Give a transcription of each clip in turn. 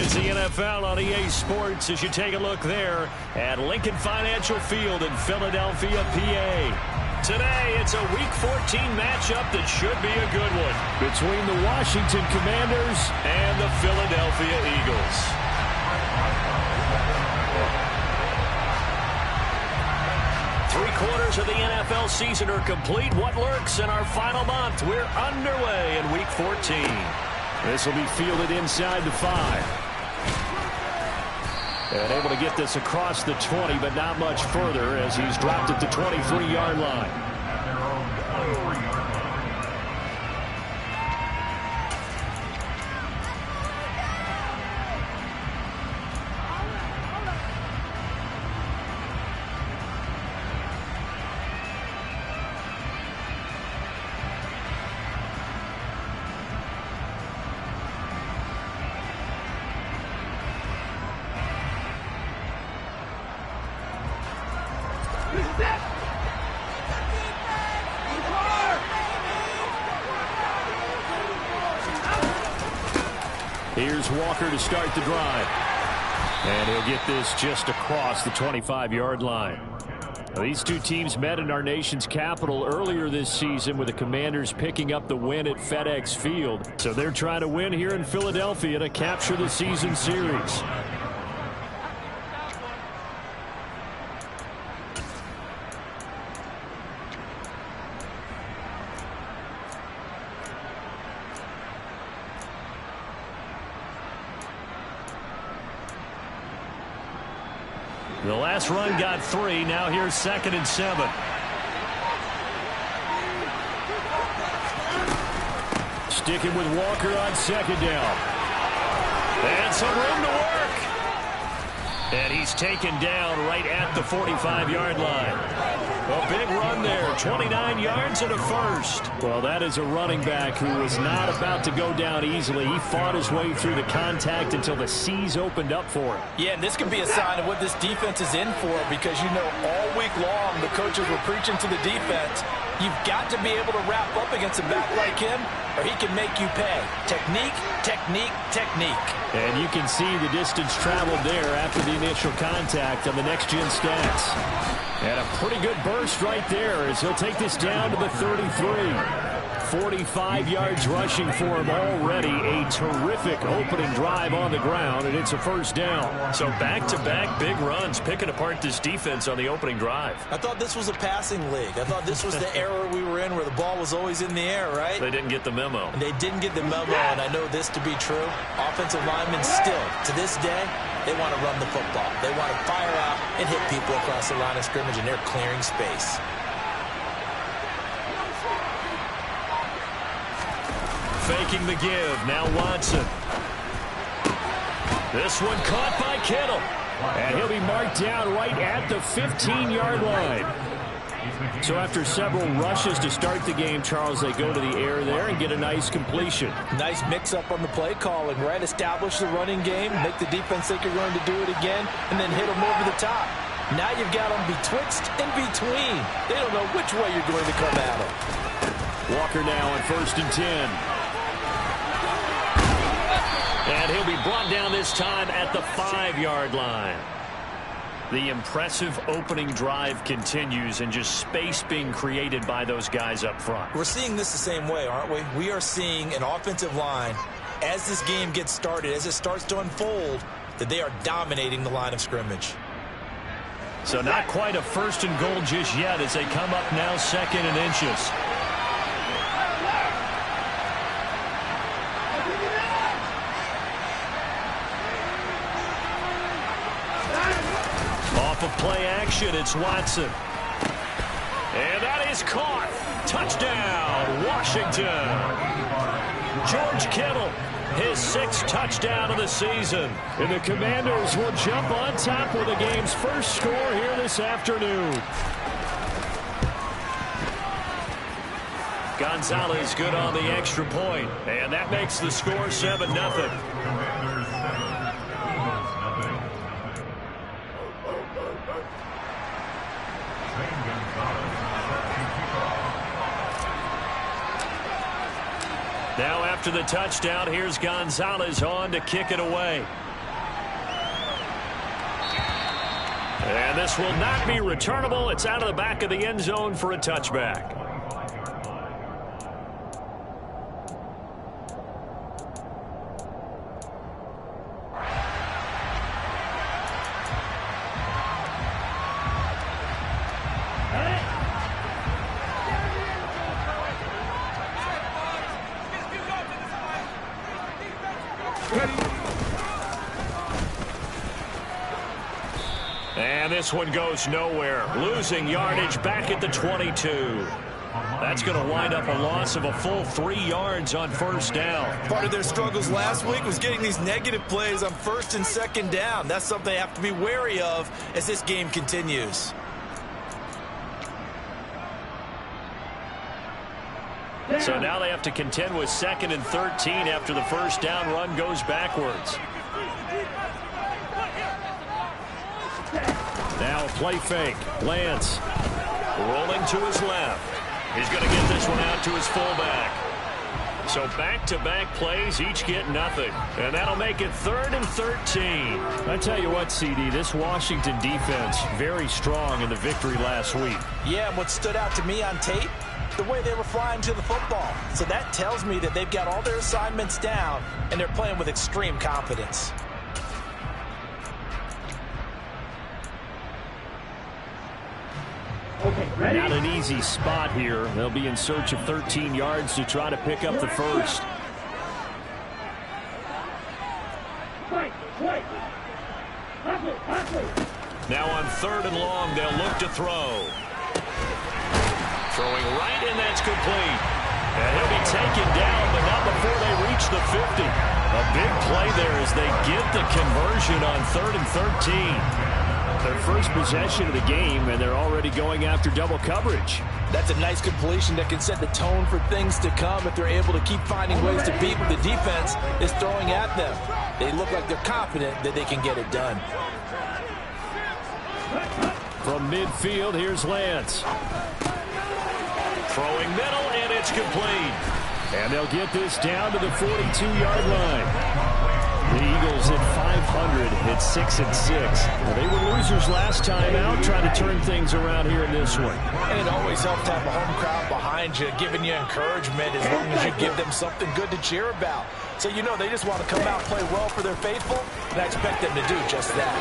is the NFL on EA Sports as you take a look there at Lincoln Financial Field in Philadelphia, PA. Today, it's a Week 14 matchup that should be a good one between the Washington Commanders and the Philadelphia Eagles. Three-quarters of the NFL season are complete. What lurks in our final month? We're underway in Week 14. This will be fielded inside the 5. And able to get this across the 20, but not much further as he's dropped at the 23-yard line. Here's Walker to start the drive. And he'll get this just across the 25-yard line. Now, these two teams met in our nation's capital earlier this season with the Commanders picking up the win at FedEx Field. So they're trying to win here in Philadelphia to capture the season series. The last run got 3. Now here's 2nd and 7. Sticking with Walker on 2nd down. And some room to work. And he's taken down right at the 45-yard line. A big run there, 29 yards and a first. Well, that is a running back who was not about to go down easily. He fought his way through the contact until the seas opened up for him. Yeah, and this could be a sign of what this defense is in for, because you know all week long the coaches were preaching to the defense. You've got to be able to wrap up against a back like him, or he can make you pay. Technique, technique, technique. And you can see the distance traveled there after the initial contact on the next-gen stats. And a pretty good burst right there as he'll take this down to the 33. 45 yards rushing for him already. A terrific opening drive on the ground, and it's a first down. So back-to-back big runs, picking apart this defense on the opening drive. I thought this was a passing league. I thought this was the era we were in where the ball was always in the air, right? They didn't get the memo. And they didn't get the memo, and I know this to be true. Offensive linemen still, to this day, they want to run the football. They want to fire out and hit people across the line of scrimmage, and they're clearing space. Faking the give. Now Watson. This one caught by Kittle. And he'll be marked down right at the 15-yard line. So after several rushes to start the game, Charles, they go to the air there and get a nice completion. Nice mix-up on the play calling, right? Establish the running game, make the defense think you're going to do it again, and then hit them over the top. Now you've got them betwixt and between. They don't know which way you're going to come at them. Walker now on 1st and 10. And he'll be brought down this time at the 5-yard line. The impressive opening drive continues, and just space being created by those guys up front. We're seeing this the same way, aren't we? We are seeing an offensive line, as this game gets started, as it starts to unfold, that they are dominating the line of scrimmage. So not quite a 1st and goal just yet as they come up now 2nd and inches. Off of play action, it's Watson. And that is caught. Touchdown, Washington. George Kittle, his 6th touchdown of the season. And the Commanders will jump on top with the game's first score here this afternoon. Gonzalez good on the extra point. And that makes the score 7-0. Now after the touchdown, here's Gonzalez on to kick it away. And this will not be returnable. It's out of the back of the end zone for a touchback. And this one goes nowhere. Losing yardage back at the 22. That's going to wind up a loss of a full 3 yards on first down. Part of their struggles last week was getting these negative plays on first and second down. That's something they have to be wary of as this game continues. So now they have to contend with 2nd and 13 after the first down run goes backwards. Now a play fake. Lance rolling to his left. He's going to get this one out to his fullback. So back-to-back plays, each get nothing. And that'll make it 3rd and 13. I tell you what, CD, this Washington defense, very strong in the victory last week. Yeah, and what stood out to me on tape, the way they were flying to the football. So that tells me that they've got all their assignments down, and they're playing with extreme confidence. Not an easy spot here. They'll be in search of 13 yards to try to pick up the first. Now on 3rd and long, they'll look to throw. Throwing right, and that's complete. And he'll be taken down, but not before they reach the 50. A big play there as they get the conversion on 3rd and 13. Their first possession of the game, and they're already going after double coverage. That's a nice completion that can set the tone for things to come if they're able to keep finding ways to beat what the defense is throwing at them. They look like they're confident that they can get it done. From midfield, here's Lance. Throwing middle, and it's complete. And they'll get this down to the 42-yard line. The Eagles at 500 at 6-6. Well, they were losers last time out, trying to turn things around here in this one. And it always helps to have a home crowd behind you, giving you encouragement as long as you give them something good to cheer about. So you know they just want to come out and play well for their faithful, and I expect them to do just that.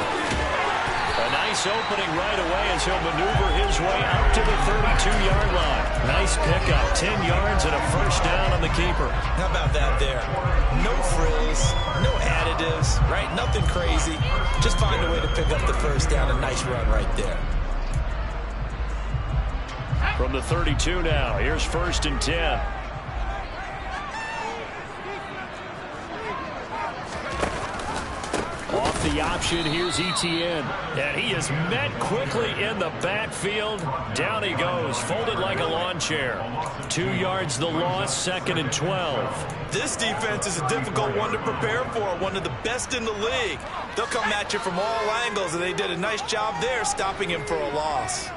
A nice opening right away as he'll maneuver his way up to the 32-yard line. Nice pickup, 10 yards and a first down on the keeper. How about that there? No frills, no additives, right? Nothing crazy. Just find a way to pick up the first down. A nice run right there. From the 32 now, here's 1st and 10. Off the option, here's Etienne. And he is met quickly in the backfield. Down he goes, folded like a lawn chair. 2 yards the loss, 2nd and 12. This defense is a difficult one to prepare for, one of the best in the league. They'll come at you from all angles, and they did a nice job there stopping him for a loss.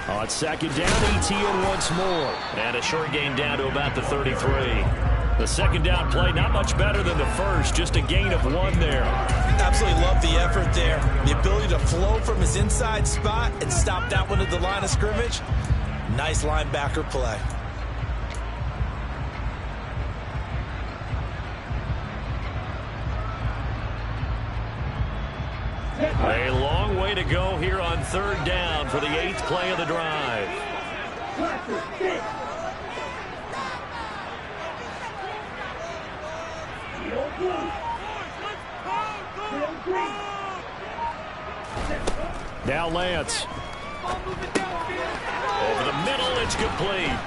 On 2nd down, Etienne once more. And a short gain down to about the 33. The 2nd down play, not much better than the first, just a gain of 1 there. Absolutely love the effort there. The ability to flow from his inside spot and stop that one at the line of scrimmage. Nice linebacker play. A long way to go here on 3rd down for the 8th play of the drive. Now Lance. Over the middle, it's complete.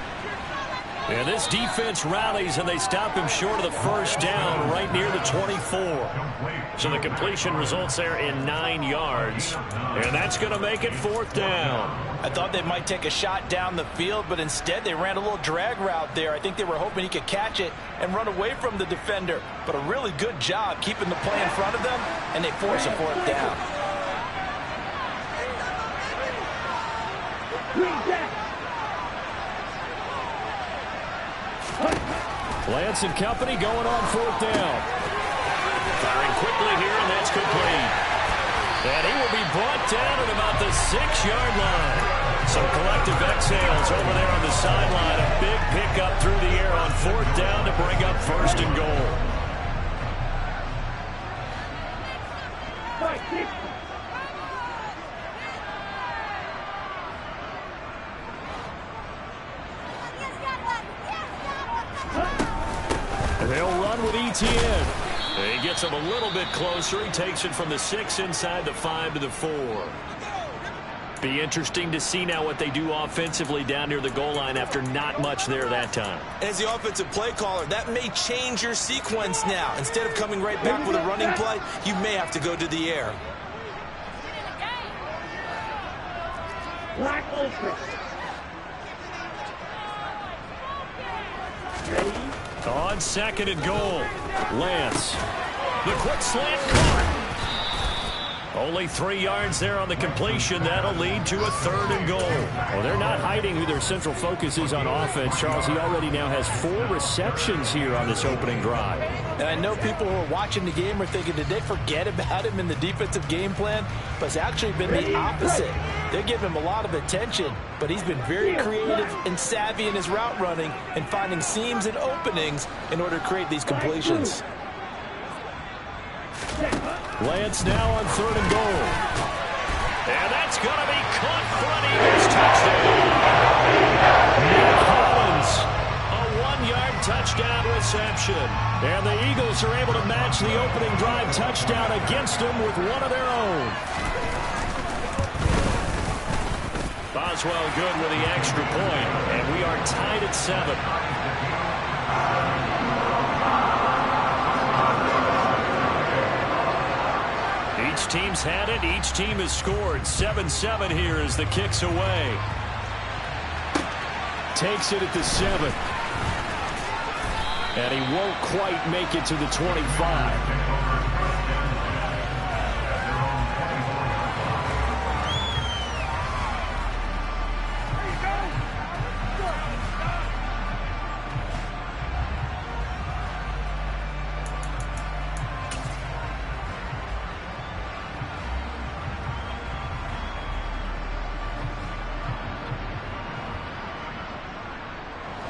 And this defense rallies, and they stop him short of the first down right near the 24. So the completion results there in 9 yards. And that's going to make it 4th down. I thought they might take a shot down the field, but instead they ran a little drag route there. I think they were hoping he could catch it and run away from the defender. But a really good job keeping the play in front of them, and they force a 4th down. Lance and company going on 4th down. Firing quickly here, and that's complete. And he will be brought down at about the 6-yard line. Some collective exhales over there on the sideline. A big pickup through the air on 4th down to bring up 1st and goal. They'll run with ETN. He gets him a little bit closer. He takes it from the 6 inside the 5 to the 4. Be interesting to see now what they do offensively down near the goal line after not much there that time. As the offensive play caller, that may change your sequence now. Instead of coming right back with a running play, you may have to go to the air. On 2nd and goal, Lance. The quick slant caught. Only 3 yards there on the completion. That'll lead to a 3rd and goal. Well, they're not hiding who their central focus is on offense. Charles, he already now has 4 receptions here on this opening drive. And I know people who are watching the game are thinking, did they forget about him in the defensive game plan? But it's actually been the opposite. They give him a lot of attention, but he's been very creative and savvy in his route running and finding seams and openings in order to create these completions. Lance now on 3rd and goal. And that's going to be caught for an Eagles touchdown. Nick Hollins, a 1-yard touchdown reception. And the Eagles are able to match the opening drive touchdown against them with one of their own. Boswell good with the extra point, and we are tied at 7. Each team's had it. Each team has scored. 7-7 here as the kick's away. Takes it at the 7. And he won't quite make it to the 25.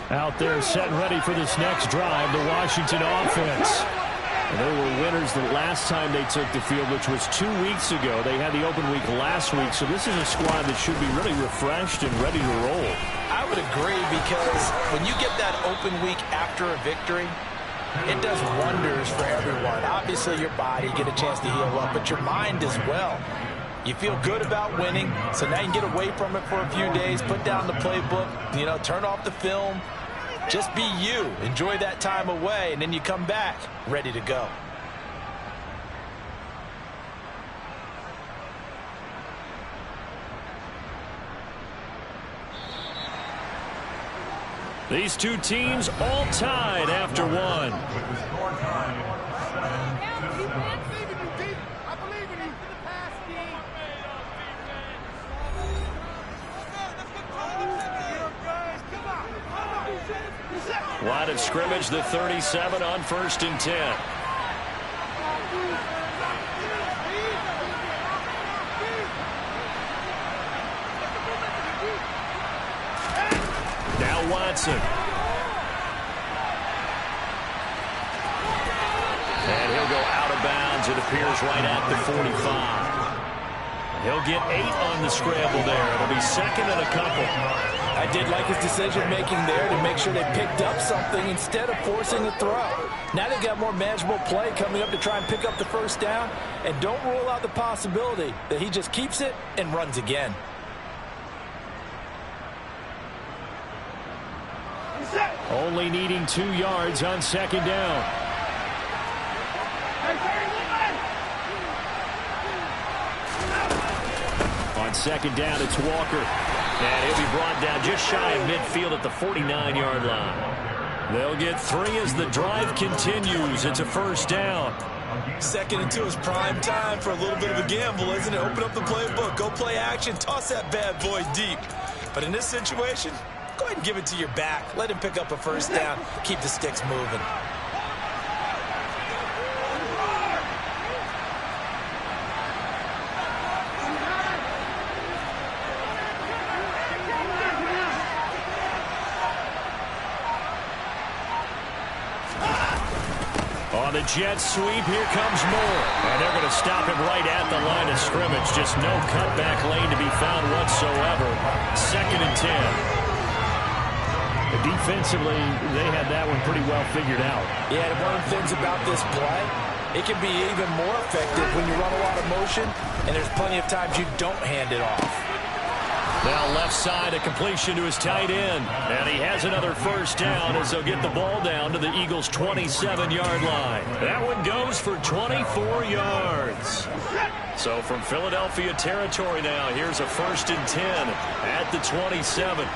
Out there set and ready for this next drive, the Washington offense. And they were winners the last time they took the field, which was 2 weeks ago. They had the open week last week, so this is a squad that should be really refreshed and ready to roll. I would agree, because when you get that open week after a victory, it does wonders for everyone. Obviously, your body get a chance to heal up, but your mind as well. You feel good about winning, so now you can get away from it for a few days, put down the playbook, turn off the film. Just be you. Enjoy that time away, and then you come back ready to go. These two teams all tied after 1. Line of scrimmage, the 37 on 1st and 10. Now Watson. And he'll go out of bounds, it appears, right at the 45. He'll get 8 on the scramble there. It'll be 2nd and a couple. I did like his decision-making there to make sure they picked up something instead of forcing a throw. Now they've got more manageable play coming up to try and pick up the 1st down. And don't rule out the possibility that he just keeps it and runs again. Only needing 2 yards on 2nd down. On 2nd down, it's Walker. And he'll be brought down just shy of midfield at the 49-yard line. They'll get 3 as the drive continues. It's a 1st down. 2nd and 2 is prime time for a little bit of a gamble, isn't it? Open up the playbook, go play action, toss that bad boy deep. But in this situation, go ahead and give it to your back. Let him pick up a 1st down. Keep the sticks moving. On the jet sweep, here comes Moore. And they're going to stop him right at the line of scrimmage. Just no cutback lane to be found whatsoever. 2nd and 10. Defensively, they had that one pretty well figured out. Yeah, and one of the things about this play, it can be even more effective when you run a lot of motion, and there's plenty of times you don't hand it off. Now left side, a completion to his tight end. And he has another first down as they'll get the ball down to the Eagles' 27-yard line. That one goes for 24 yards. So from Philadelphia territory now, here's a 1st and 10 at the 27.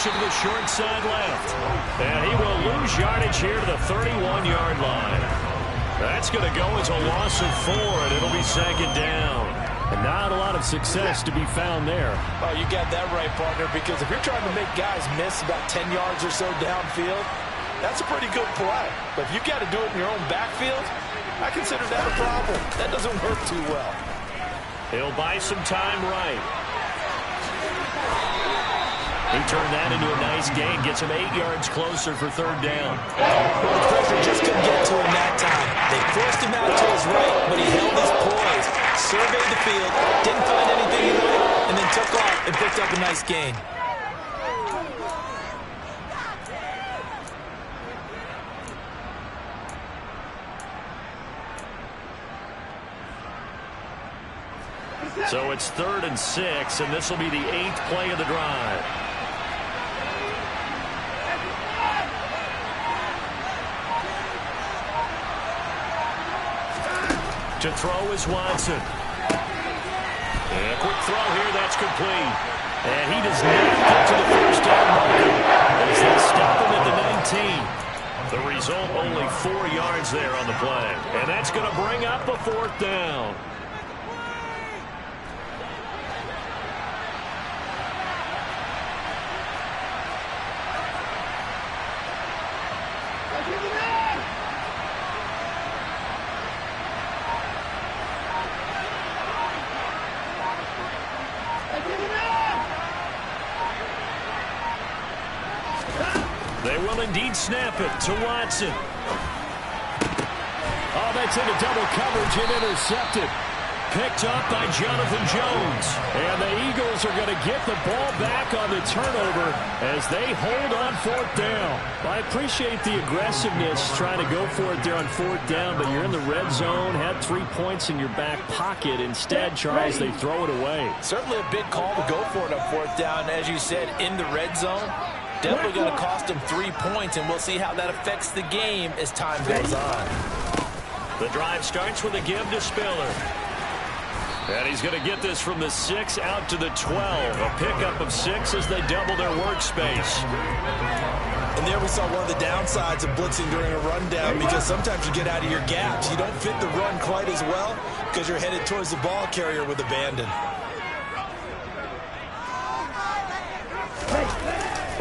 To the short side left. And he will lose yardage here to the 31-yard line. That's going to go as a loss of 4, and it'll be 2nd down. And not a lot of success to be found there. Oh, you got that right, partner, because if you're trying to make guys miss about 10 yards or so downfield, that's a pretty good play. But if you've got to do it in your own backfield, I consider that a problem. That doesn't work too well. He'll buy some time right. He turned that into a nice gain, gets him 8 yards closer for 3rd down. Well, the pressure just couldn't get to him that time. They forced him out to his right, but he held his poise, surveyed the field, didn't find anything he liked, and then took off and picked up a nice gain. So it's 3rd and 6, and this will be the 8th play of the drive. To throw is Watson. And a quick throw here, that's complete. And he does not get to the first down marker as they stop him at the 19. The result, only 4 yards there on the play. And that's going to bring up a 4th down. They will indeed snap it to Watson. Oh, that's into double coverage and intercepted. Picked up by Jonathan Jones. And the Eagles are going to get the ball back on the turnover as they hold on 4th down. I appreciate the aggressiveness trying to go for it there on 4th down, but you're in the red zone, had 3 points in your back pocket. Instead, Charles, they throw it away. Certainly a big call to go for it on 4th down. As you said, in the red zone. Definitely going to cost him 3 points, and we'll see how that affects the game as time goes on. The drive starts with a give to Spiller. And he's going to get this from the 6 out to the 12. A pickup of 6 as they double their workspace. And there we saw one of the downsides of blitzing during a rundown, because sometimes you get out of your gaps. You don't fit the run quite as well because you're headed towards the ball carrier with abandon.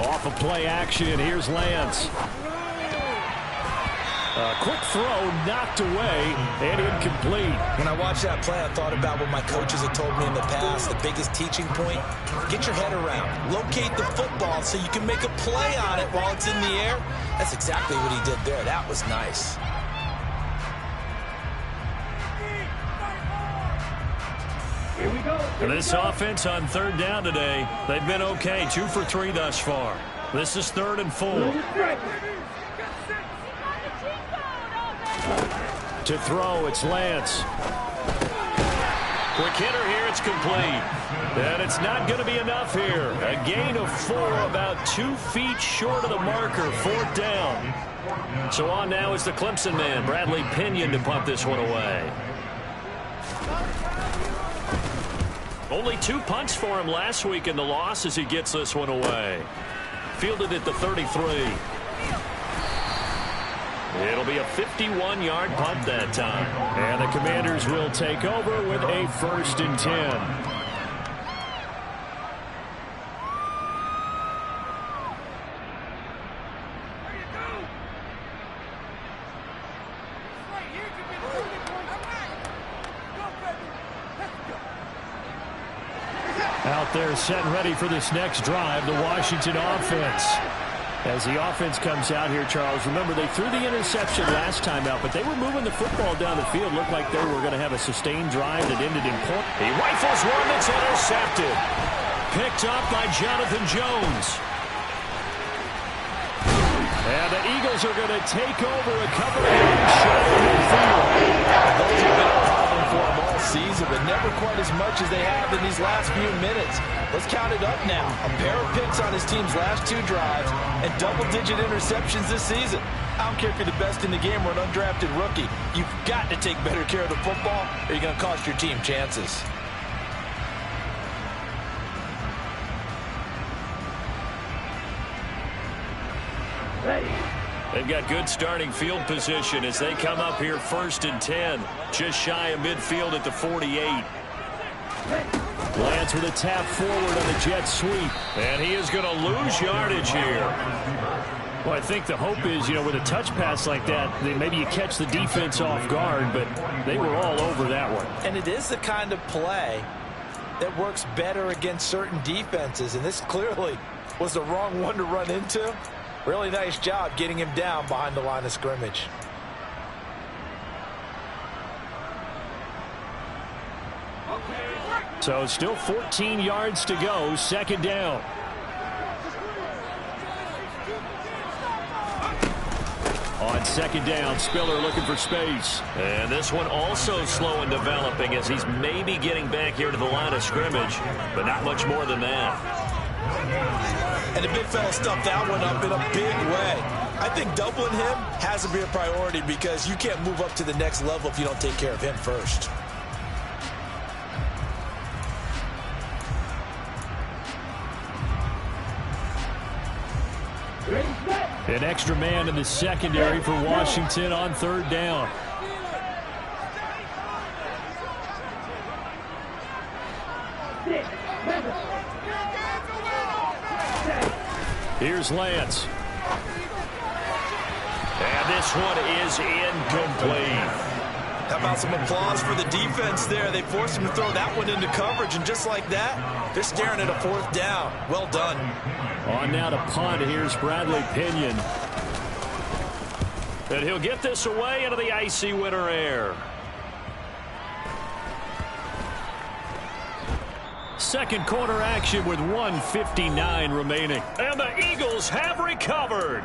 Off of play action, here's Lance. A quick throw knocked away and incomplete. When I watched that play, I thought about what my coaches had told me in the past. The biggest teaching point, get your head around. Locate the football so you can make a play on it while it's in the air. That's exactly what he did there. That was nice. Here we go. This offense on 3rd down today, they've been okay. 2 for 3 thus far. This is 3rd and 4. To throw, it's Lance. Quick hitter here, it's complete. And it's not going to be enough here. A gain of 4, about 2 feet short of the marker, 4th down. So on now is the Clemson man, Bradley Pinion, to punt this one away. Only 2 punts for him last week in the loss as he gets this one away. Fielded at the 33. It'll be a 51-yard punt that time. And the Commanders will take over with a 1st and 10. Out there set and ready for this next drive, the Washington offense. As the offense comes out here, Charles, remember they threw the interception last time out, but they were moving the football down the field. Looked like they were going to have a sustained drive that ended in point. He rifles one that's intercepted. Picked up by Jonathan Jones. And the Eagles are going to take over a couple of yards short of midfield. Those have been a problem for them all season, but never quite as much as they have in these last few minutes. Let's count it up now. A pair of picks on his team's last 2 drives and double-digit interceptions this season. I don't care if you're the best in the game or an undrafted rookie. You've got to take better care of the football or you're going to cost your team chances. They've got good starting field position as they come up here 1st and 10. Just shy of midfield at the 48. Lance with a tap forward on the jet sweep. And he is going to lose yardage here. Well, I think the hope is, with a touch pass like that, maybe you catch the defense off guard, but they were all over that one. And it is the kind of play that works better against certain defenses, and this clearly was the wrong one to run into. Really nice job getting him down behind the line of scrimmage. So still 14 yards to go, 2nd down. On 2nd down, Spiller looking for space. And this one also slow in developing as he's maybe getting back here to the line of scrimmage, but not much more than that. And the big fella stuffed that one up in a big way. I think doubling him has to be a priority because you can't move up to the next level if you don't take care of him first. An extra man in the secondary for Washington on 3rd down. Here's Lance. And this one is incomplete. How about some applause for the defense there? They forced him to throw that one into coverage, and just like that, they're staring at a 4th down. Well done. On now to punt. Here's Bradley Pinion. And he'll get this away into the icy winter air. Second quarter action with 1:59 remaining. And the Eagles have recovered.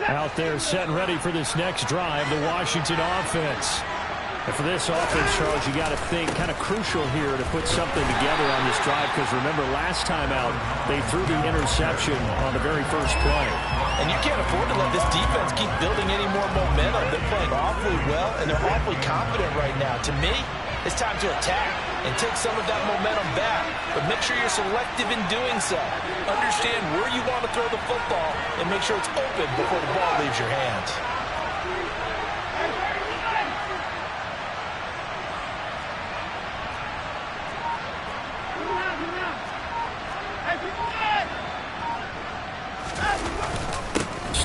Out there set and ready for this next drive, the Washington offense. And for this offense, Charles, you got to think kind of crucial here to put something together on this drive because remember last time out they threw the interception on the very first play. And you can't afford to let this defense keep building any more momentum. They're playing awfully well and they're awfully confident right now. To me, it's time to attack and take some of that momentum back. But make sure you're selective in doing so. Understand where you want to throw the football and make sure it's open before the ball leaves your hands.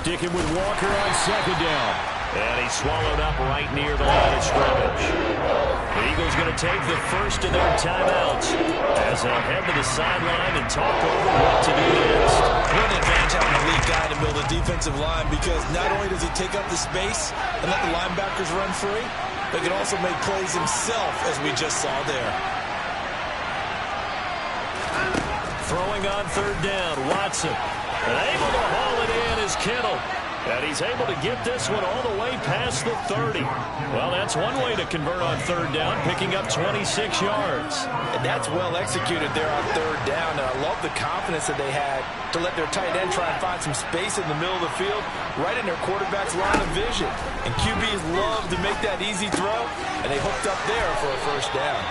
Sticking with Walker on 2nd down. And he's swallowed up right near the line of scrimmage. The Eagles going to take the first of their timeouts as they head to the sideline and talk over what to do next. What an advantage having a lead guy in the middle of the defensive line because not only does he take up the space and let the linebackers run free, but he can also make plays himself as we just saw there. Throwing on 3rd down, Watson. And able to haul it in is Kittle. And he's able to get this one all the way past the 30. Well, that's one way to convert on 3rd down, picking up 26 yards. And that's well executed there on 3rd down. And I love the confidence that they had to let their tight end try and find some space in the middle of the field, right in their quarterback's line of vision. And QBs love to make that easy throw, and they hooked up there for a 1st down.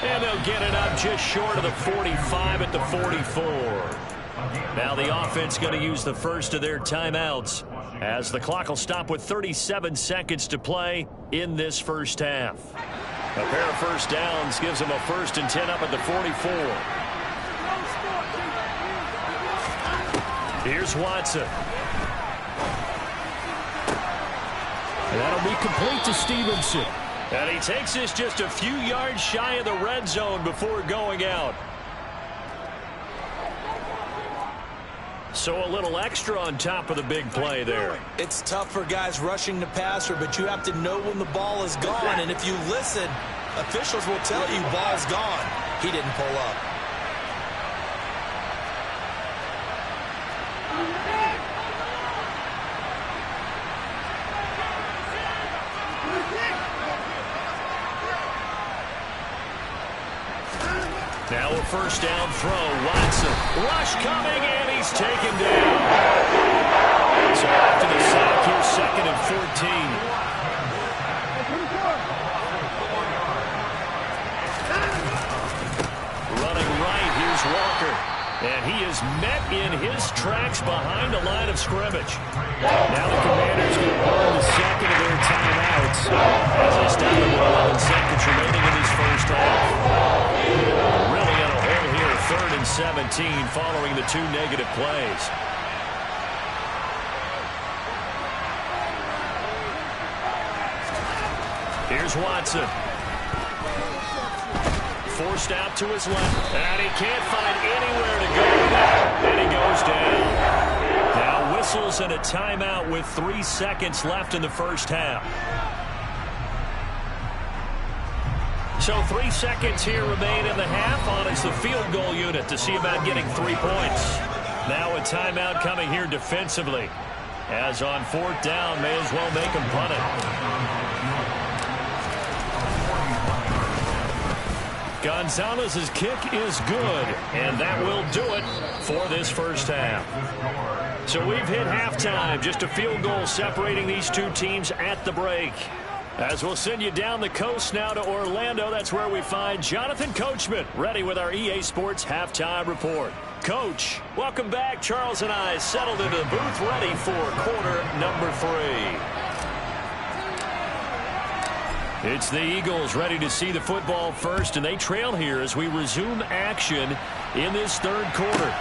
And they'll get it up just short of the 45 at the 44. Now the offense going to use the first of their timeouts as the clock will stop with 37 seconds to play in this first half. A pair of 1st downs gives them a 1st and 10 up at the 44. Here's Watson. That'll be complete to Stevenson. And he takes this just a few yards shy of the red zone before going out. So a little extra on top of the big play there. It's tough for guys rushing the passer, but you have to know when the ball is gone. And if you listen, officials will tell you ball's gone. He didn't pull up. Now a first down throw. Watson. Rush coming, and he's taken down. So after the sack, here's 2nd and 14. Running right, here's Walker. And he is met in his tracks behind the line of scrimmage. Now the Commanders going to burn the second of their timeouts as they stop with 11 seconds remaining in this first half. Really in a hole here, 3rd and 17 following the 2 negative plays. Here's Watson. Forced out to his left, and he can't find anywhere to go. And he goes down. Now whistles and a timeout with 3 seconds left in the first half. So 3 seconds here remain in the half on as the field goal unit to see about getting 3 points. Now a timeout coming here defensively. As on 4th down, may as well make him punt it. Gonzalez's kick is good, and that will do it for this first half. So we've hit halftime, just a field goal separating these two teams at the break. As we'll send you down the coast now to Orlando, that's where we find Jonathan Coachman, ready with our EA Sports Halftime Report. Coach, welcome back. Charles and I settled into the booth, ready for quarter number 3. It's the Eagles ready to see the football first, and they trail here as we resume action in this 3rd quarter.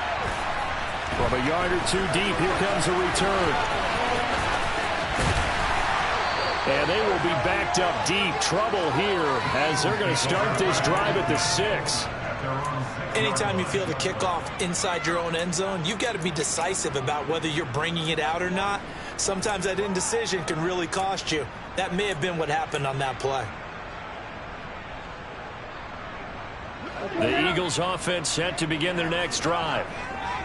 From a yard or 2 deep, here comes a return. And they will be backed up deep. Trouble here as they're going to start this drive at the 6. Anytime you feel the kickoff inside your own end zone, you've got to be decisive about whether you're bringing it out or not. Sometimes that indecision can really cost you. That may have been what happened on that play. The Eagles offense set to begin their next drive.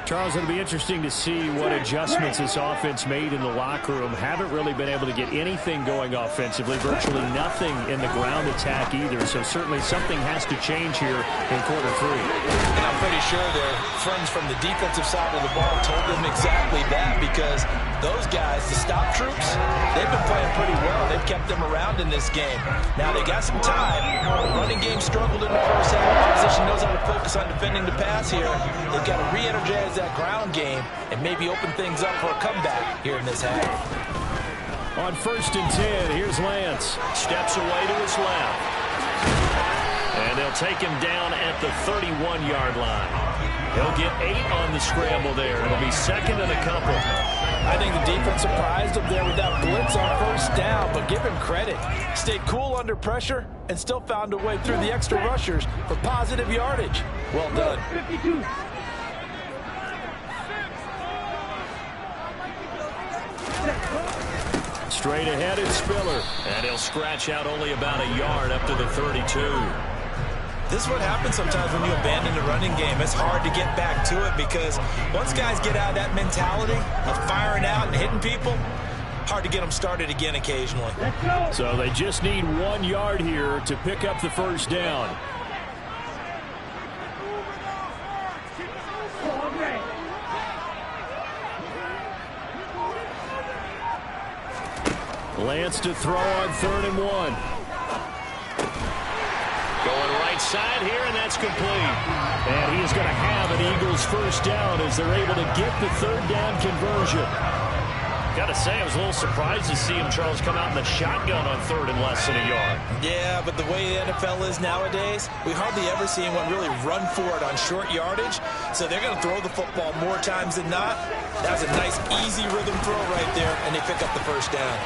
Charles, it'll be interesting to see what adjustments this offense made in the locker room. Haven't really been able to get anything going offensively, virtually nothing in the ground attack either. So certainly something has to change here in quarter 3. And I'm pretty sure their friends from the defensive side of the ball told them exactly that, because those guys, the stop troops, they've been playing pretty well. They've kept them around in this game. Now they got some time. The running game struggled in the first half. Opposition knows how to focus on defending the pass here. They've got to re-energize that ground game and maybe open things up for a comeback here in this half. On 1st and 10, here's Lance. Steps away to his left. And they'll take him down at the 31-yard line. He'll get 8 on the scramble there. It'll be 2nd and a couple. I think the defense surprised him there with that blitz on 1st down, but give him credit. Stayed cool under pressure and still found a way through the extra rushers for positive yardage. Well done. 52. Straight ahead, it's Spiller. And he'll scratch out only about a yard up to the 32. This is what happens sometimes when you abandon the running game. It's hard to get back to it because once guys get out of that mentality of firing out and hitting people, hard to get them started again occasionally. So they just need 1 yard here to pick up the first down. Lance to throw on 3rd and 1. Going right side here, and that's complete. And he is going to have an Eagles first down as they're able to get the 3rd down conversion. Got to say, I was a little surprised to see him, Charles, come out in the shotgun on 3rd and less than a yard. Yeah, but the way the NFL is nowadays, we hardly ever see anyone really run for it on short yardage. So they're going to throw the football more times than not. That was a nice, easy rhythm throw right there, and they pick up the first down.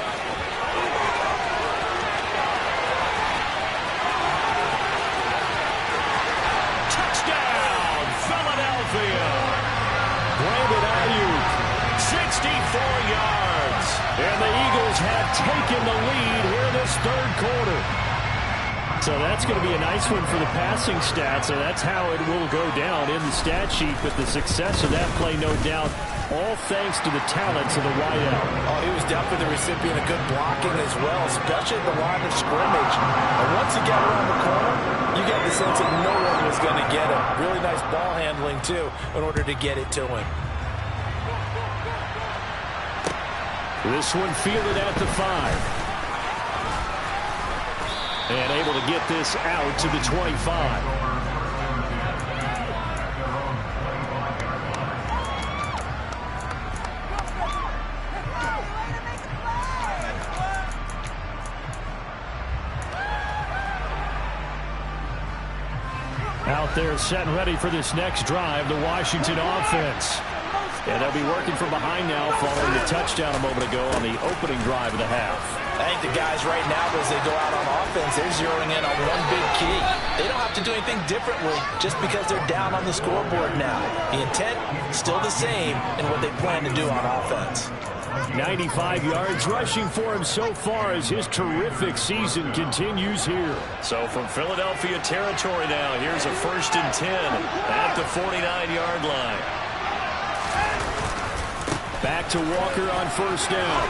taken the lead here this third quarter. So that's going to be a nice one for the passing stats, so that's how it will go down in the stat sheet. But the success of that play, no doubt, all thanks to the talents of the wideout. Oh, he was definitely the recipient of good blocking as well, especially at the line of scrimmage. And once he got around the corner, you got the sense that no one was going to get him. Really nice ball handling, too, in order to get it to him. This one fielded at the 5. And able to get this out to the 25. Out there set and ready for this next drive, the Washington offense. And they'll be working from behind now following the touchdown a moment ago on the opening drive of the half. I think the guys right now, as they go out on offense, they're zeroing in on one big key. They don't have to do anything differently just because they're down on the scoreboard now. The intent, still the same in what they plan to do on offense. 95 yards rushing for him so far as his terrific season continues here. So from Philadelphia territory now, here's a 1st and 10 at the 49-yard line. Back to Walker on 1st down.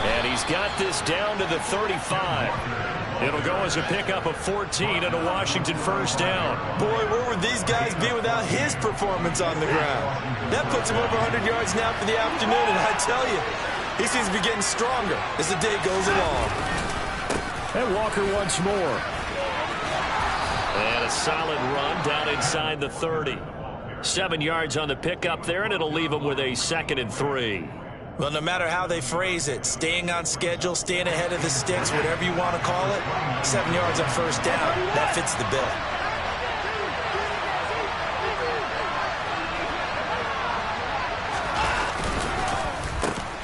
And he's got this down to the 35. It'll go as a pickup of 14 and a Washington 1st down. Boy, where would these guys be without his performance on the ground? That puts him over 100 yards now for the afternoon, and I tell you, he seems to be getting stronger as the day goes along. And Walker once more. And a solid run down inside the 30. 7 yards on the pickup there, and it'll leave him with a 2nd and 3. Well, no matter how they phrase it, staying on schedule, staying ahead of the sticks, whatever you want to call it, 7 yards on 1st down, that fits the bill.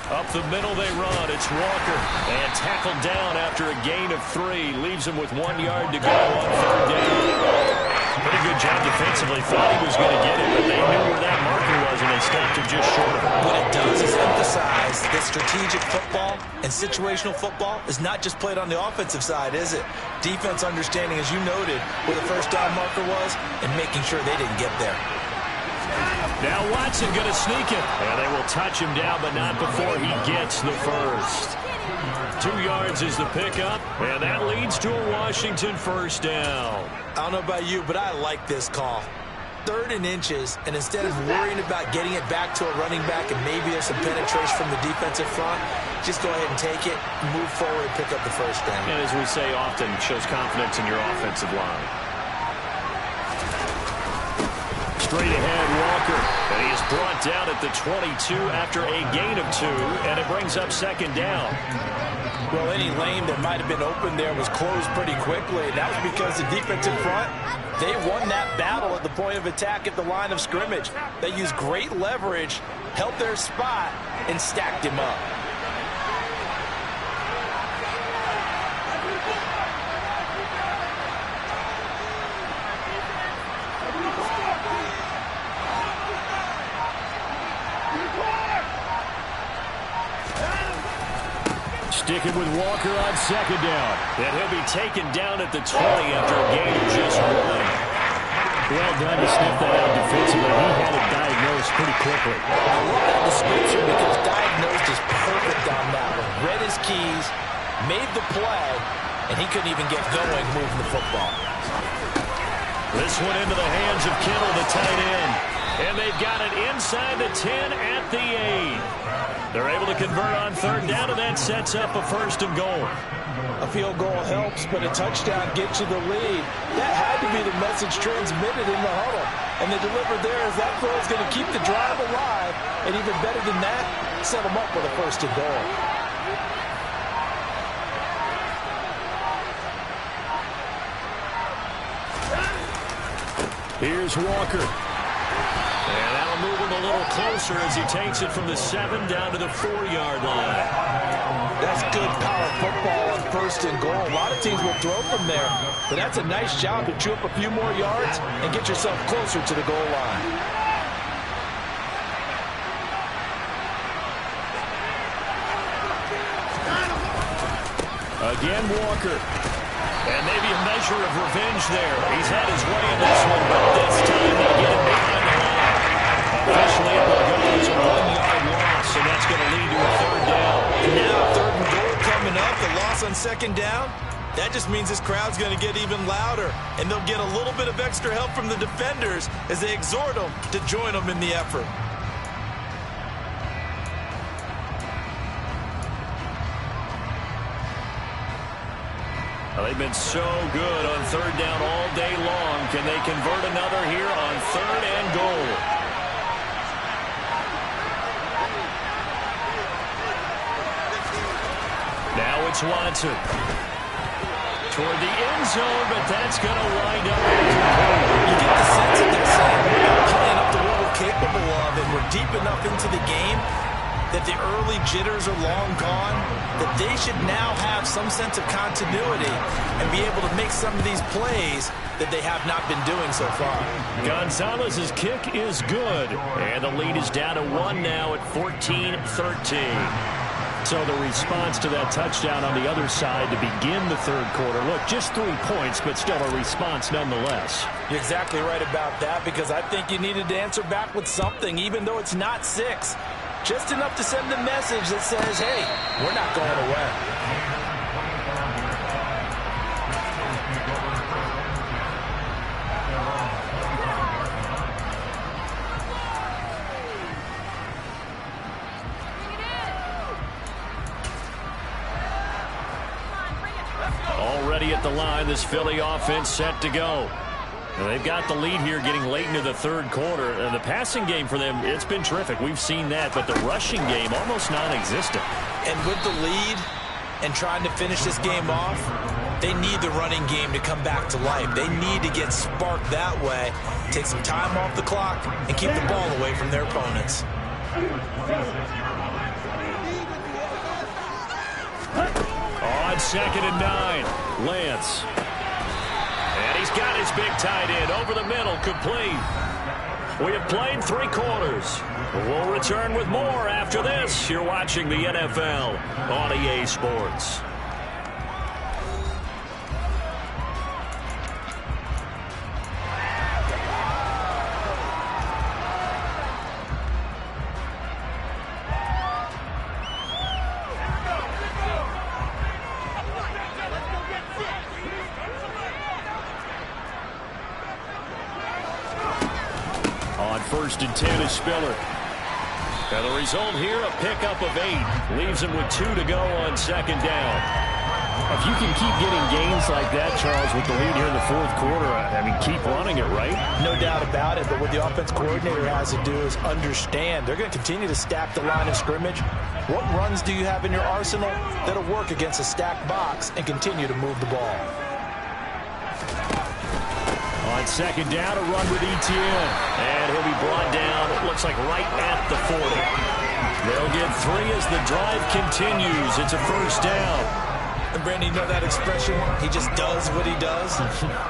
Up the middle they run. It's Walker. And tackled down after a gain of 3. Leaves him with 1 yard to go on 3rd down. Pretty good job defensively. Thought he was going to get it, but they knew where that marker was, and they stopped him just short of it. What it does is emphasize that strategic football and situational football is not just played on the offensive side, is it? Defense understanding, as you noted, where the 1st down marker was and making sure they didn't get there. Now Watson going to sneak it. And they will touch him down, but not before he gets the 1st. 2 yards is the pickup, and that leads to a Washington 1st down. I don't know about you, but I like this call. 3rd and inches, and instead of worrying about getting it back to a running back and maybe there's some penetration from the defensive front, just go ahead and take it, move forward, and pick up the 1st down. And as we say often, shows confidence in your offensive line. Straight ahead, Walker. And he is brought down at the 22 after a gain of 2, and it brings up 2nd down. Well, any lane that might have been open there was closed pretty quickly, and that was because the defensive front, they won that battle at the point of attack at the line of scrimmage. They used great leverage, held their spot, and stacked him up. Sticking with Walker on 2nd down. And he'll be taken down at the 20 after a gain of just 1. Well done to sniff that out defensively. He had it diagnosed pretty quickly. I love that description because diagnosed is perfect on that one. Read his keys, made the play, and he couldn't even get going moving the football. This one into the hands of Kittle, the tight end. And they've got it inside the 10 at the 8. They're able to convert on 3rd down, and that sets up a 1st and goal. A field goal helps, but a touchdown gets you the lead. That had to be the message transmitted in the huddle. And they delivered there as that throw is going to keep the drive alive. And even better than that, set them up with a 1st and goal. Here's Walker. And that'll move him a little closer as he takes it from the 7 down to the 4-yard line. That's good power football on 1st and goal. A lot of teams will throw from there, but that's a nice job to chew up a few more yards and get yourself closer to the goal line. Again, Walker. And maybe a measure of revenge there. He's had his way in this one, but this time they get him behind the line. Officially, it will go as a 1-yard loss, and that's going to lead to a third down. And now, third and goal coming up, the loss on second down. That just means this crowd's going to get even louder, and they'll get a little bit of extra help from the defenders as they exhort them to join them in the effort. They've been so good on third down all day long. Can they convert another here on third and goal? Now it's Watson. Toward the end zone, but that's going to wind up. You get the sense that they're saying we're playing up to what we're capable of, and we're deep enough into the game that the early jitters are long gone, that they should now have some sense of continuity and be able to make some of these plays that they have not been doing so far. Gonzalez's kick is good, and the lead is down to 1 now at 14-13. So the response to that touchdown on the other side to begin the third quarter. Look, just 3 points, but still a response nonetheless. You're exactly right about that, because I think you needed to answer back with something, even though it's not 6. Just enough to send a message that says, hey, we're not going away. Already at the line, this Philly offense set to go. And they've got the lead here getting late into the third quarter. And the passing game for them, it's been terrific. We've seen that, but the rushing game almost non-existent. And with the lead and trying to finish this game off, they need the running game to come back to life. They need to get sparked that way, take some time off the clock, and keep the ball away from their opponents. On 2nd and 9, Lance. And he's got his big tight end over the middle, complete. We have played 3 quarters. We'll return with more after this. You're watching the NFL on EA Sports. On 1st and 10 is Spiller. And the result here, a pickup of 8. Leaves him with 2 to go on 2nd down. If you can keep getting gains like that, Charles, with the lead here in the 4th quarter, I mean, keep running it, right? No doubt about it, but what the offense coordinator has to do is understand. They're going to continue to stack the line of scrimmage. What runs do you have in your arsenal that'll work against a stacked box and continue to move the ball? On 2nd down, a run with Etienne. And he'll be brought down, it looks like right at the 40. They'll get 3 as the drive continues. It's a 1st down. And Brandon, you know that expression? He just does what he does.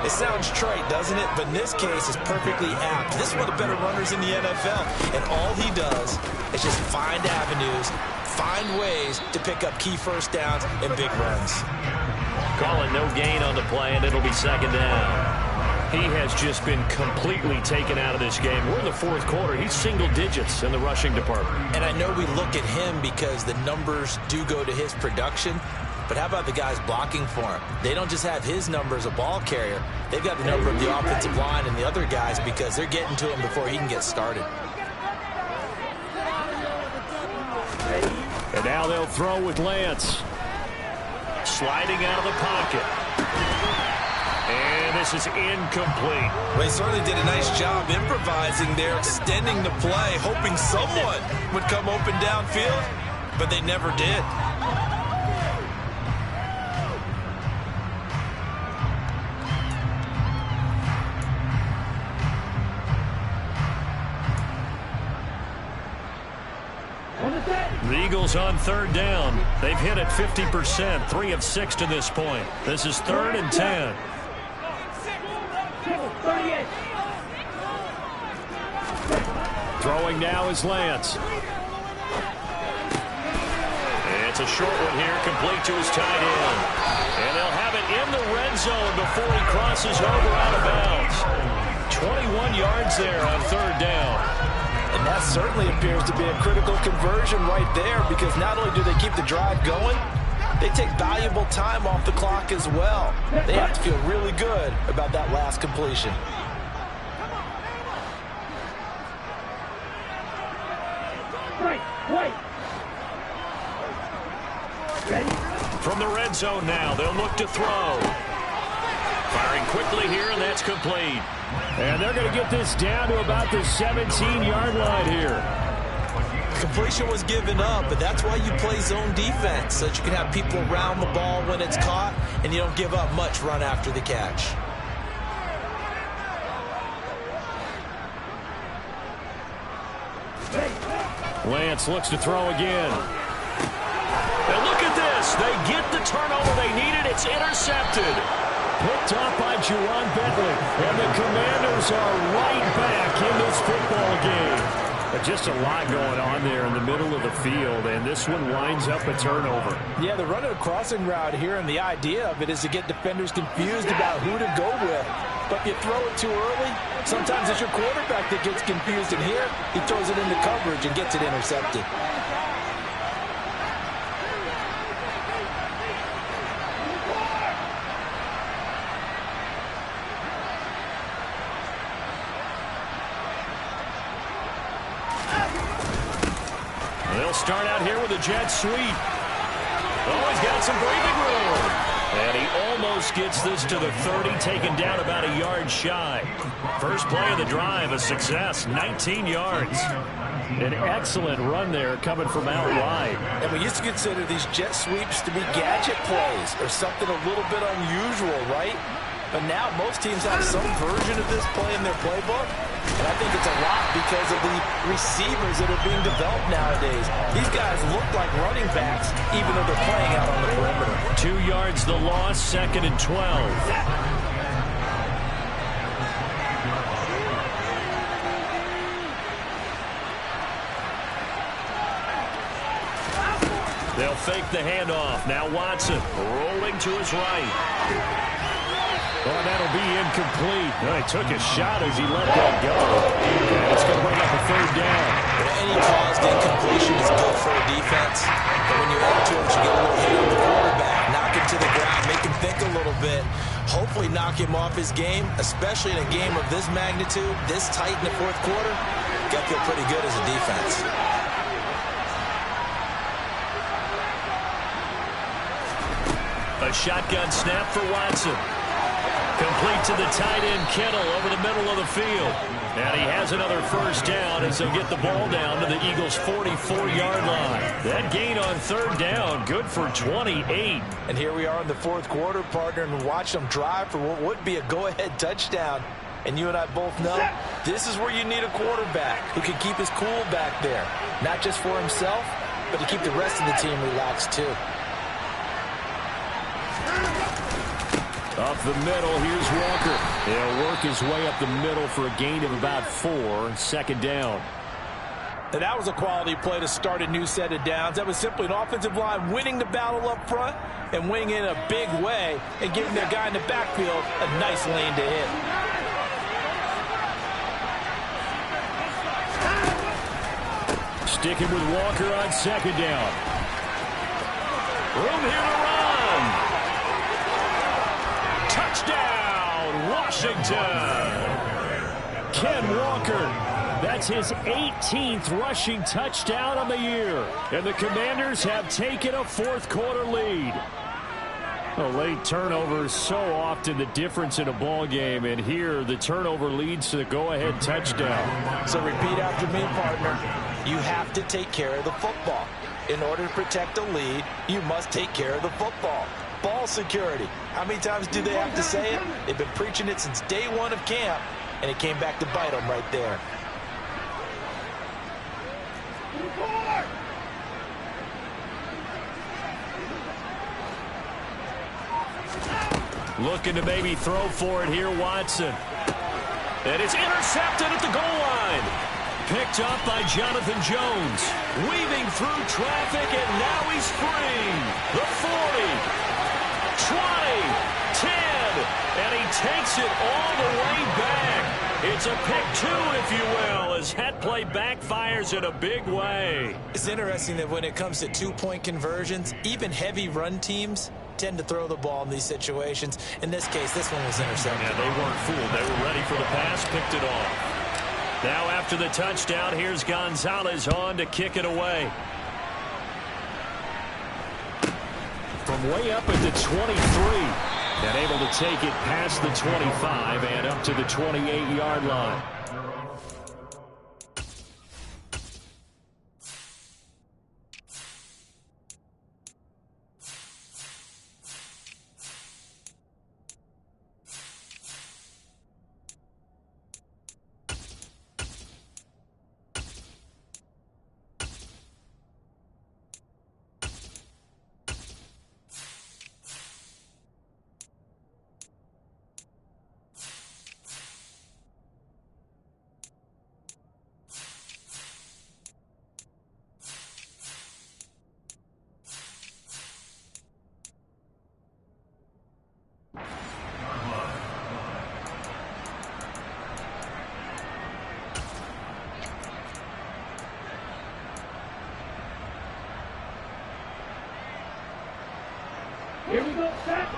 It sounds trite, doesn't it? But in this case, it's perfectly apt. This is one of the better runners in the NFL. And all he does is just find avenues, find ways to pick up key 1st downs and big runs. Calling no gain on the play, and it'll be 2nd down. He has just been completely taken out of this game. We're in the 4th quarter. He's single digits in the rushing department. And I know we look at him because the numbers do go to his production, but how about the guys blocking for him? They don't just have his number as a ball carrier. They've got the number of the offensive line and the other guys because they're getting to him before he can get started. And now they'll throw with Lance. Sliding out of the pocket. And this is incomplete. Well, he certainly did a nice job improvising there, extending the play, hoping someone would come open downfield, but they never did. The Eagles on 3rd down. They've hit it 50%, 3 of 6 to this point. This is 3rd and 10. Throwing now is Lance. It's a short one here, complete to his tight end. And they'll have it in the red zone before he crosses over out of bounds. 21 yards there on third down. And that certainly appears to be a critical conversion right there, because not only do they keep the drive going, they take valuable time off the clock as well. They have to feel really good about that last completion. From the red zone now, they'll look to throw. Firing quickly here, and that's complete. And they're going to get this down to about the 17-yard line here. Completion was given up, but that's why you play zone defense, so that you can have people around the ball when it's caught, and you don't give up much run after the catch. Lance looks to throw again. And look at this. They get the turnover they needed. It's intercepted. Picked off by Juwan Bentley. And the Commanders are right back in this football game. But just a lot going on there in the middle of the field, and this one winds up a turnover. Yeah, they're running a crossing route here, and the idea of it is to get defenders confused about who to go with. But if you throw it too early, sometimes it's your quarterback that gets confused, and here he throws it into coverage and gets it intercepted. They'll start out here with a jet sweep. Oh, he's got some breathing room. And he almost gets this to the 30, taken down about a yard shy. First play of the drive, a success, 19 yards. An excellent run there coming from out wide. And we used to consider these jet sweeps to be gadget plays or something a little bit unusual, right? But now most teams have some version of this play in their playbook. And I think it's a lot because of the receivers that are being developed nowadays. These guys look like running backs, even though they're playing out on the perimeter. 2 yards the loss, 2nd and 12. They'll fake the handoff. Now Watson rolling to his right. Oh, that'll be incomplete. Oh, he took a shot as he let that go. And it's going to bring up a third down. Any caused incompletion is good for a defense. But when you add to it, you get a little hit on the quarterback, knock him to the ground, make him think a little bit, hopefully knock him off his game, especially in a game of this magnitude, this tight in the fourth quarter. Got to feel pretty good as a defense. A shotgun snap for Watson. Complete to the tight end, Kittle, over the middle of the field. And he has another first down as they'll get the ball down to the Eagles' 44-yard line. That gain on third down, good for 28. And here we are in the fourth quarter, partner, and watch them drive for what would be a go-ahead touchdown. And you and I both know this is where you need a quarterback who can keep his cool back there. Not just for himself, but to keep the rest of the team relaxed too. Up the middle, here's Walker. He'll work his way up the middle for a gain of about 4, 2nd down. And that was a quality play to start a new set of downs. That was simply an offensive line winning the battle up front and winning in a big way and giving their guy in the backfield a nice lane to hit. Sticking with Walker on 2nd down. Room here to run. Touchdown, Washington. Ken Walker, that's his 18th rushing touchdown on the year. And the Commanders have taken a fourth quarter lead. A late turnover is so often the difference in a ball game, and here the turnover leads to the go-ahead touchdown. So repeat after me, partner. You have to take care of the football. In order to protect a lead, you must take care of the football. Ball security. How many times do they have to say it? They've been preaching it since day one of camp, and it came back to bite them right there. Looking to maybe throw for it here, Watson. And it's intercepted at the goal line. picked up by Jonathan Jones. Weaving through traffic, and now he's free. The 40, 20, 10, and he takes it all the way back. It's a pick two, if you will, as that play backfires in a big way. It's interesting that when it comes to two-point conversions, even heavy run teams tend to throw the ball in these situations. In this case, this one was intercepted. Yeah, they weren't fooled. They were ready for the pass, picked it off. Now after the touchdown, here's Gonzalez on to kick it away. From way up at the 23. And able to take it past the 25 and up to the 28-yard line.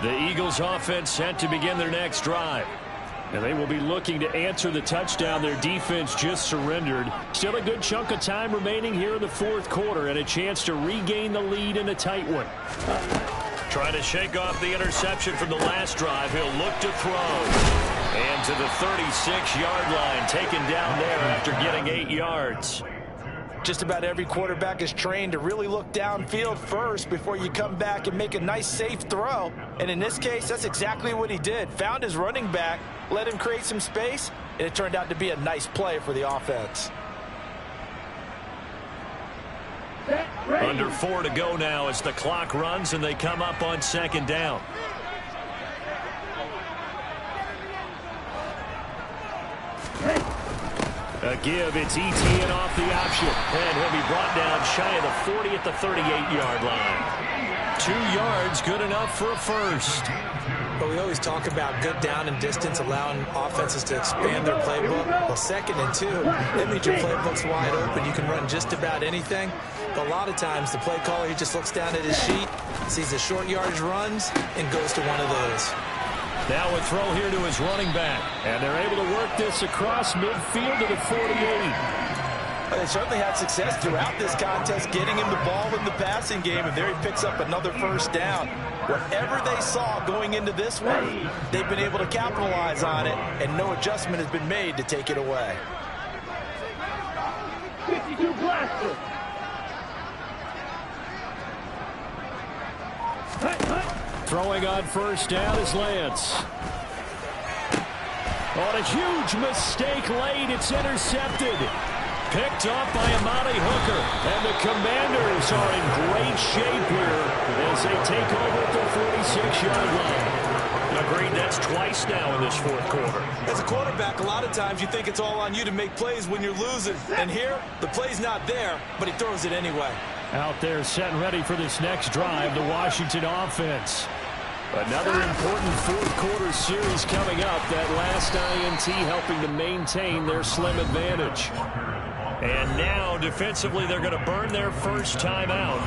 The Eagles offense set to begin their next drive. And they will be looking to answer the touchdown their defense just surrendered. Still a good chunk of time remaining here in the fourth quarter and a chance to regain the lead in a tight one. Trying to shake off the interception from the last drive. He'll look to throw. And to the 36-yard line, taken down there after getting 8 yards. Just about every quarterback is trained to really look downfield first before you come back and make a nice, safe throw. And in this case, that's exactly what he did. Found his running back, let him create some space, and it turned out to be a nice play for the offense. Under 4 to go now as the clock runs and they come up on second down. A give, it's ETN off the option. And he'll be brought down shy of the 40 at the 38-yard line. 2 yards, good enough for a first. But we always talk about good down and distance, allowing offenses to expand their playbook. Well, 2nd and 2, that means your playbook's wide open. You can run just about anything. But a lot of times, the play caller, he just looks down at his sheet, sees the short yardage runs, and goes to one of those. Now a throw here to his running back. And they're able to work this across midfield to the 48. They certainly had success throughout this contest, getting him the ball in the passing game, and there he picks up another first down. Whatever they saw going into this one, they've been able to capitalize on it, and no adjustment has been made to take it away. 52 blaster. Throwing on first down is Lance. On a huge mistake late, it's intercepted. Picked up by Amani Hooker. And the Commanders are in great shape here as they take over at the 46-yard line. Agreed, that's twice now in this fourth quarter. As a quarterback, a lot of times you think it's all on you to make plays when you're losing. And here, the play's not there, but he throws it anyway. Out there set and ready for this next drive, the Washington offense. Another important fourth quarter series coming up. That last INT helping to maintain their slim advantage. And now, defensively, they're going to burn their first time out.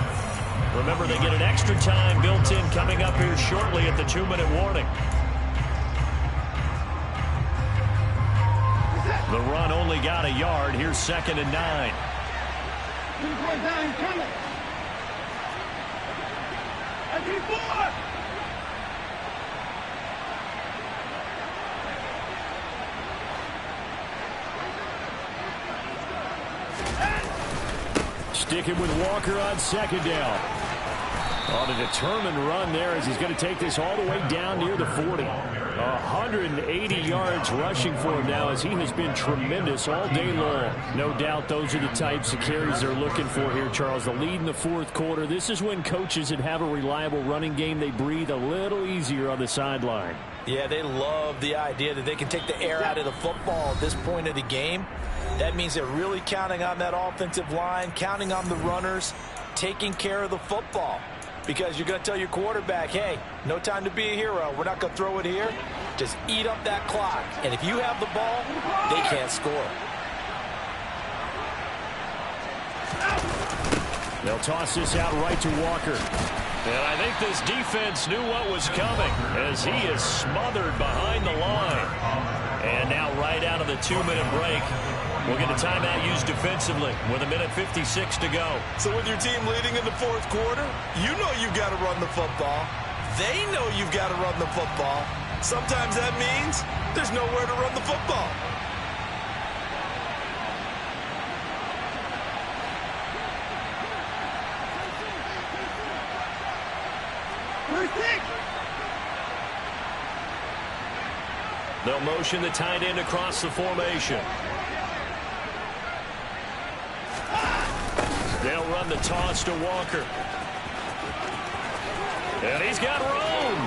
Remember, they get an extra time built in coming up here shortly at the 2-minute warning. The run only got a yard. Here's 2nd and 9. Sticking with Walker on 2nd down. On a determined run there as he's going to take this all the way down near the 40. 180 yards rushing for him now as he has been tremendous all day long. No doubt those are the types of carries they're looking for here, Charles. The lead in the fourth quarter. This is when coaches that have a reliable running game, they breathe a little easier on the sideline. Yeah, they love the idea that they can take the air out of the football at this point of the game. That means they're really counting on that offensive line, counting on the runners, taking care of the football. Because you're going to tell your quarterback, hey, no time to be a hero. We're not going to throw it here. Just eat up that clock. And if you have the ball, they can't score. They'll toss this out right to Walker. And I think this defense knew what was coming as he is smothered behind the line. And now right out of the 2-minute break, we'll get a timeout used defensively with 1:56 to go. So with your team leading in the fourth quarter, you know you've got to run the football. They know you've got to run the football. Sometimes that means there's nowhere to run the football. They'll motion the tight end across the formation. They'll run the toss to Walker. And he's got room.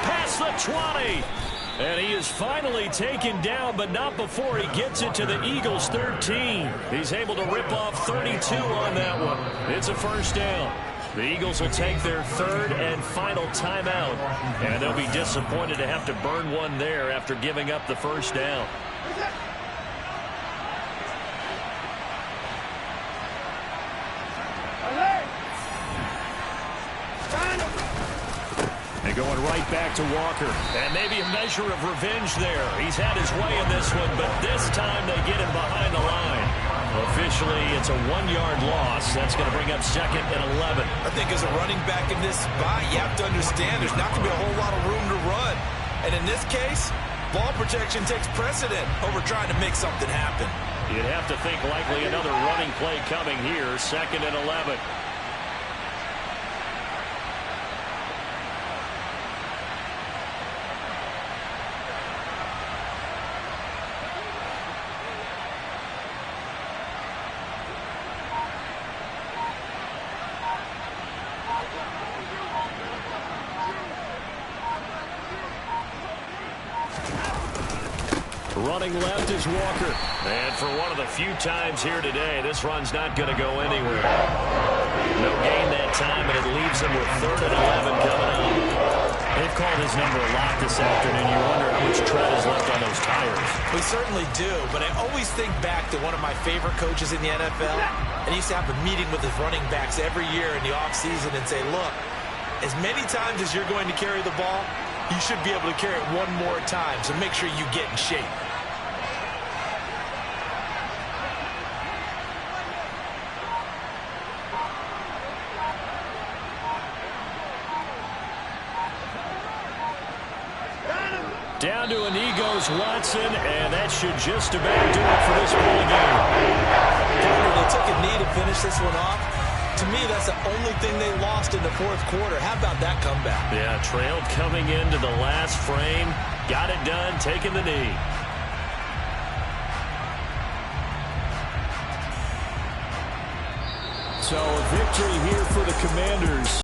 Past the 20. And he is finally taken down, but not before he gets it to the Eagles' 13. He's able to rip off 32 on that one. It's a first down. The Eagles will take their third and final timeout. And they'll be disappointed to have to burn one there after giving up the first down. And going right back to Walker. And maybe a measure of revenge there. He's had his way in this one, but this time they get him behind the line. Officially, it's a 1-yard loss. That's going to bring up 2nd and 11. I think as a running back in this spot, you have to understand there's not going to be a whole lot of room to run. And in this case, ball protection takes precedent over trying to make something happen. You'd have to think likely another running play coming here. 2nd and 11. Running left is Walker. And for one of the few times here today, this run's not going to go anywhere. No gain that time, and it leaves him with 3rd and 11 coming up. They've called his number a lot this afternoon. You wonder how much tread is left on those tires. We certainly do, but I always think back to one of my favorite coaches in the NFL. And he used to have a meeting with his running backs every year in the offseason and say, look, as many times as you're going to carry the ball, you should be able to carry it one more time, so make sure you get in shape. Down to a knee goes Watson, and that should just about do it for this ball game. They took a knee to finish this one off. To me, that's the only thing they lost in the fourth quarter. How about that comeback? Yeah, trailed coming into the last frame. Got it done, taking the knee. So a victory here for the Commanders.